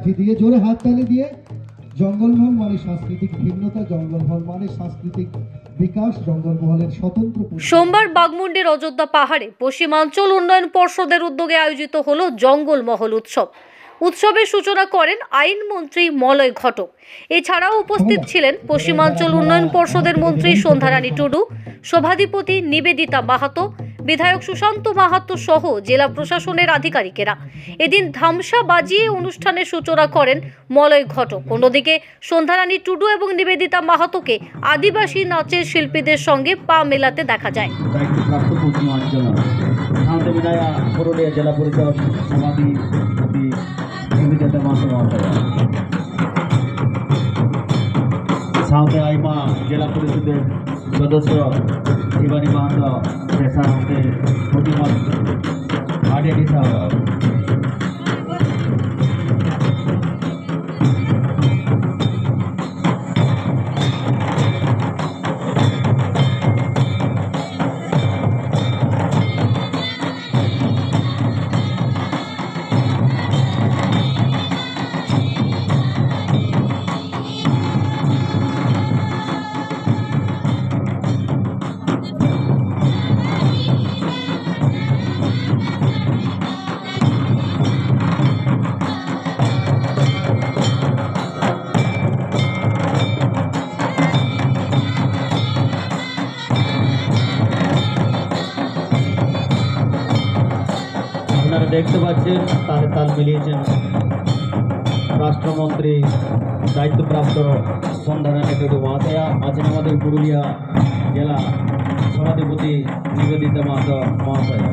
লাঠি দিয়ে জোরে হাততালি দিয়ে জঙ্গলমহল মানে সাংস্কৃতিক ভিন্নতা, জঙ্গলমহল মানে সাংস্কৃতিক বিকাশ, জঙ্গলমহলের স্বতন্ত্র। সোমবার বাঘমুন্ডির অযোধ্যা পাহাড়ে পশ্চিমাঞ্চল উন্নয়ন পর্ষদের উদ্যোগে আয়োজিত হলো জঙ্গলমহল উৎসব। উৎসবের সূচনা করেন আইনমন্ত্রী মলয় ঘটক। এছাড়াও উপস্থিত ছিলেন পশ্চিমাঞ্চল উন্নয়ন পর্ষদের মন্ত্রী সন্ধ্যারানী টুডু, সভাধিপতি নিবেদিতা মাহাতো, বিধায়ক সুশান্ত মাহাতো সহ জেলা প্রশাসনের আধিকারিকেরা। এদিন ধামসা বাজিয়ে অনুষ্ঠানের সূচনা করেন মলয় ঘটক। অন্যদিকে সন্ধ্যারানী টুডু এবং নিবেদিতা মাহাতোকে আদিবাসী নাচের শিল্পীদের সঙ্গে পা মেলাতে দেখা যায়। জেলা পরিষদ সভাধিপতি নিবেদিতা মাহাতো সাথে আইমা জেলা পরিষদের সদস্য শিবানী মাহাতো পেশা হতে প্রতিমা আডিয়ানি সাহেব দেখতে পাচ্ছেন তালে তাল মিলিয়েছেন রাষ্ট্রমন্ত্রী দায়িত্বপ্রাপ্ত সন্ধ্যারানী টুডু মহাশয়া, আছেন আমাদের পুরুলিয়া জেলা সভাধিপতি নিবেদিতা মাহাতো মহাশয়া।